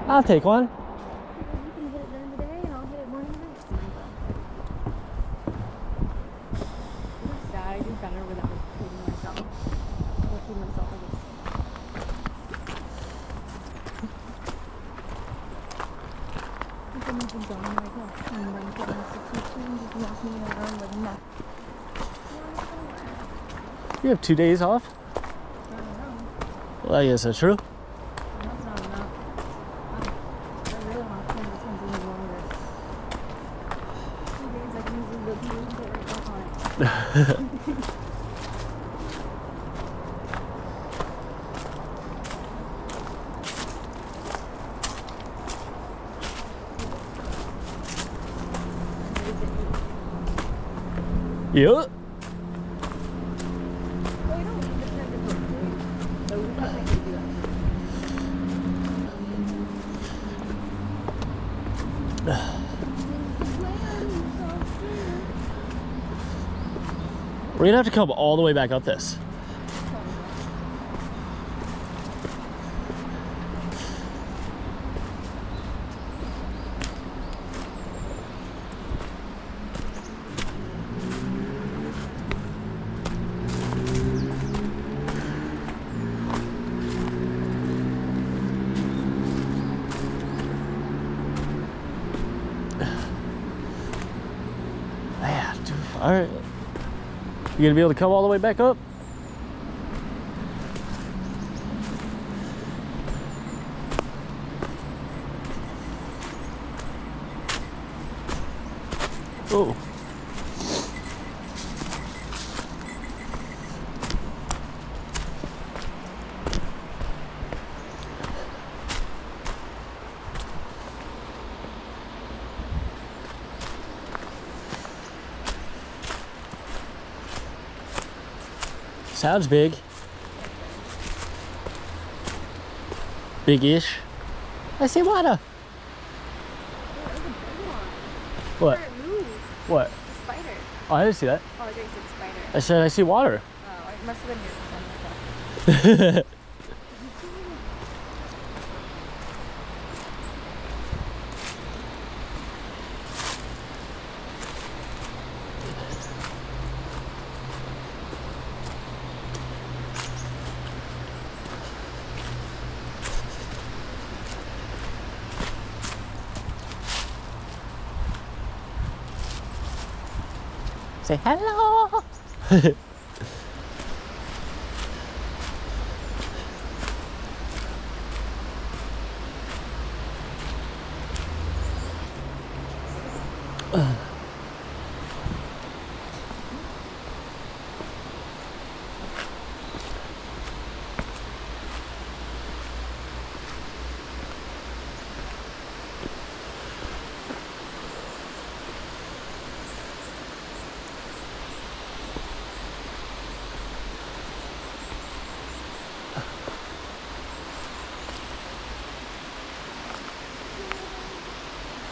I'll take one. You can hit it during the day and I'll hit it morning and night. It's sad. I do better without feeding myself. I'll feed myself, I guess. I think I'm just going right now. I'm going to just walking around with nothing. You have 2 days off? I don't know. Well, I guess that's true. That's not enough. I really want to spend this one even longer. 2 days I can easily go through and put right back on it. Yeah. Well, we don't need to turn this one, so we can technically do We're gonna have to come all the way back up this. Man, dude, all right. You gonna be able to come all the way back up? Oh. Sounds big. Big-ish. I see water. What? What? The spider. Oh, I didn't see that. Oh, I didn't see the spider. I said I see water. Oh, it must have been here for something like that. Say hello.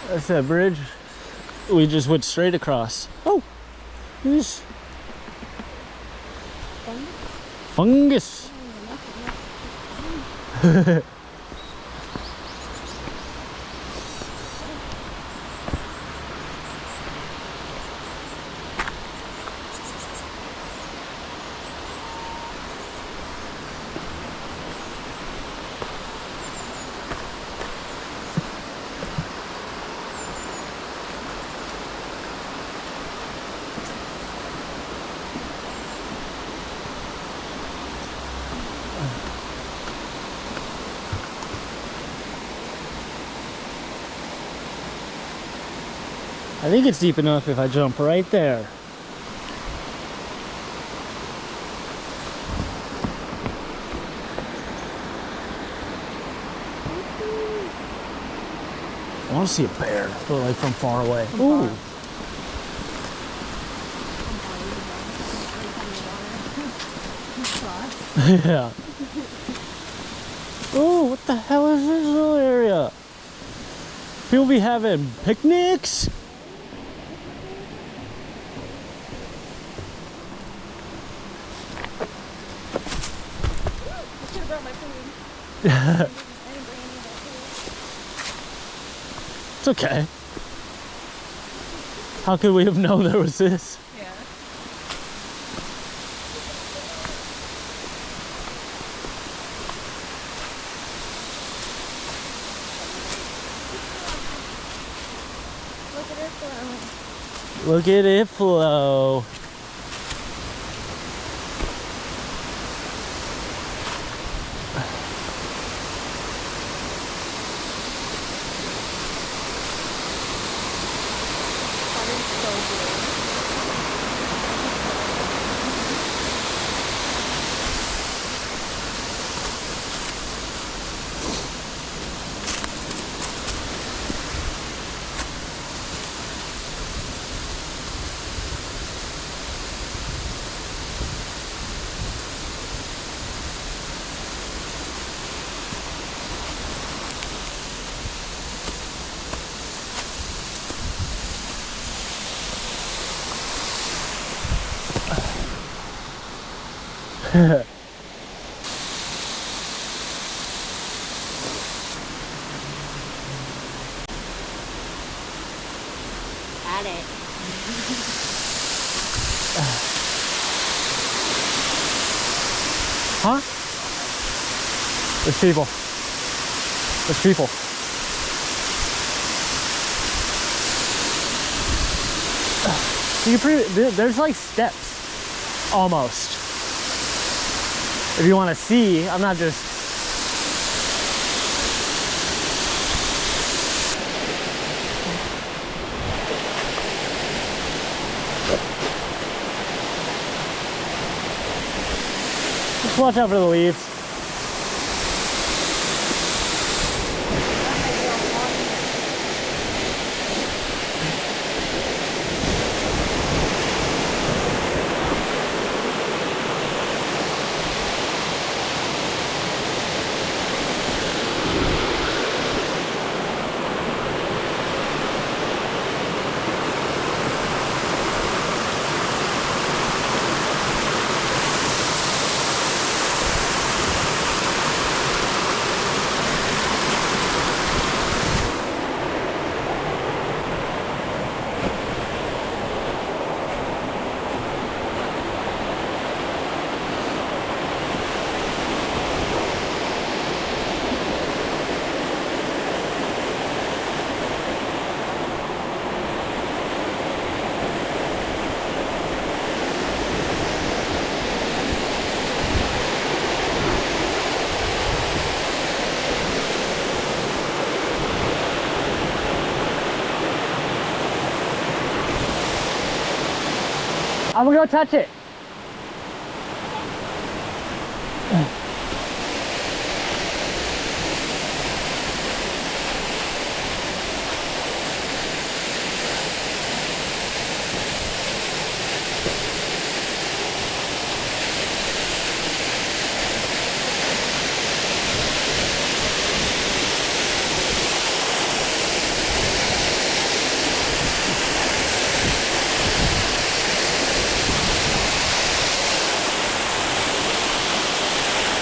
That's that bridge. We just went straight across. Oh, there's fungus. I think it's deep enough if I jump right there. I want to see a bear, but like from far away. Ooh. Yeah. Oh, what the hell is this little area? People be having picnics? It's okay. How could we have known there was this? Yeah. Look at it flow. Look at it flow. Water's so blue. Got it. Huh? There's people. There's people. There's like steps, almost. If you want to see, I'm not just... Just watch out for the leaves. I'm gonna go touch it.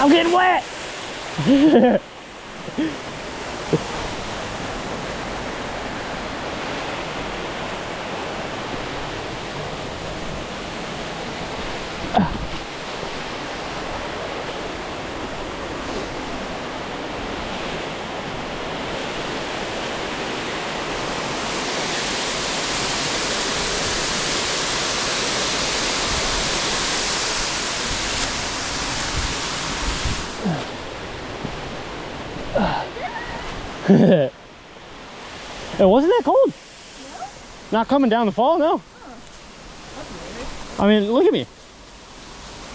I'm getting wet. It wasn't that cold. No? Not coming down the fall, no. Oh, that's weird. I mean, look at me. Yeah,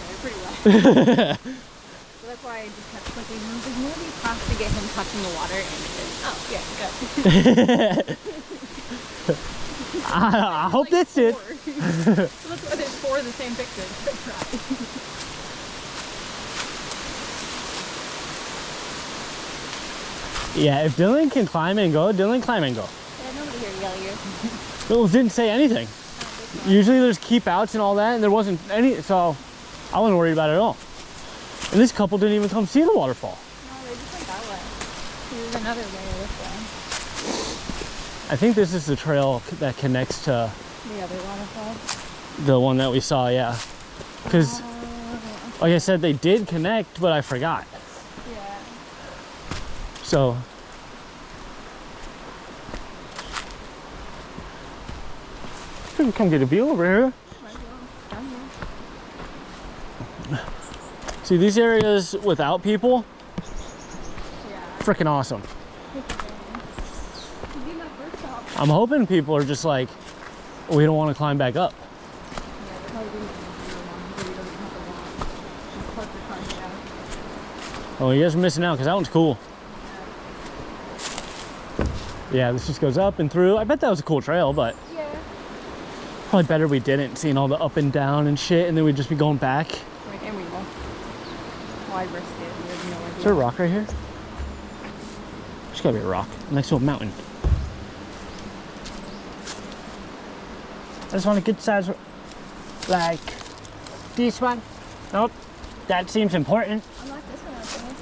they're pretty wet. So that's why I just kept clicking. I was like, maybe you have to get him touching the water and it didn't. Oh, yeah, good. I hope like this did. 4. So that's why there's 4 of the same picture. Yeah, if Dylan can climb and go, Dylan climb and go. Yeah, nobody here yell at you. Well, didn't say anything. Usually there's keep outs and all that, and there wasn't any, so I wasn't worried about it at all. And this couple didn't even come see the waterfall. No, they just went that way. There's another way this way. I think this is the trail that connects to The other waterfall. the one that we saw, yeah. Because, like I said, they did connect, but I forgot. Yeah. So, we can come get a view over here. Might as well. Down here. See, these areas without people, Yeah. freaking awesome. It'd be my first stop. I'm hoping people are just like, we don't want to climb back up. Yeah, they're probably going to do one so you don't even have to walk. Just park your car and get out. Oh, you guys are missing out because that one's cool. Yeah, this just goes up and through. I bet that was a cool trail, but Yeah. probably better we didn't, seeing all the up and down and shit, and then we'd just be going back. Like, and we will. Why risk it? We have no idea. Is there a rock right here? There's gotta be a rock next to a mountain. I just want a good size, like this one. Nope, that seems important. I like this one. I think.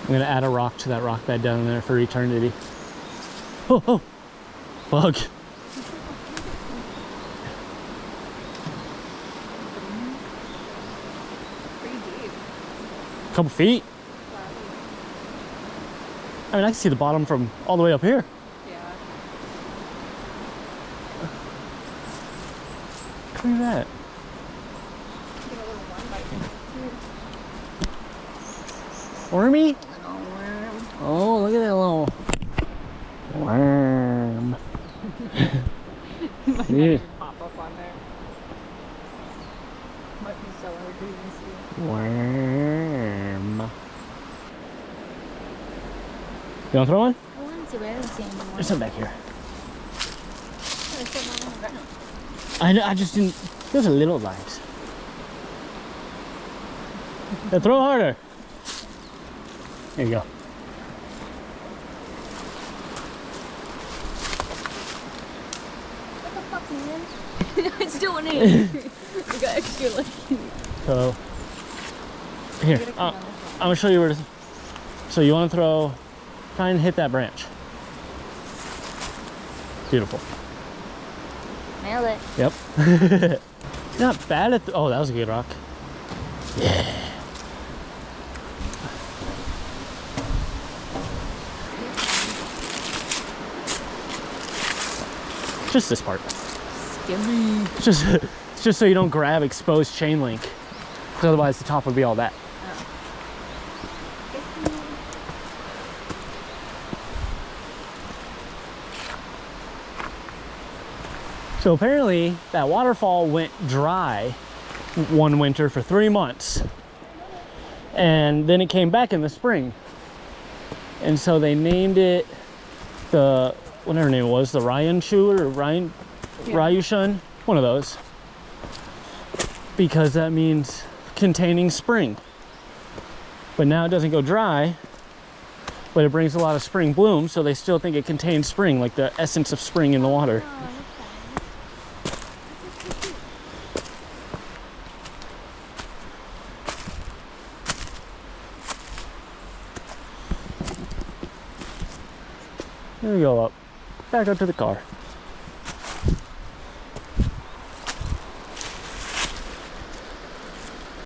I'm gonna add a rock to that rock bed down there for eternity. Oh, oh, bug. Pretty deep. Couple feet. I mean, I can see the bottom from all the way up here. Yeah. Look at that. Get a little one bite. Wormy? Little worm. Oh, look at that little worm. Might not Yeah. even pop up on there. Might be so hard to even see. Worm. You want to throw one? I wanted to, but I don't see anymore. There's some back here. There's some on the ground. I know, I just didn't. Those are little lives. Now throw harder. There you go. What the fuck, man? I still want it. We got extra lucky. So here, I'm gonna show you where to. So you want to throw, try and hit that branch. Beautiful. Nailed it. Yep. Not bad at. Oh, that was a good rock. Yeah. Just this part. Skimmy. It's just so you don't grab exposed chain link, because otherwise the top would be all that. So apparently that waterfall went dry one winter for 3 months, and then it came back in the spring, and so they named it the whatever name it was, the Ryushun or Ryushun, one of those, because that means containing spring. But now it doesn't go dry, but it brings a lot of spring bloom, so they still think it contains spring, like the essence of spring in the water. There we go, up. Back up to the car.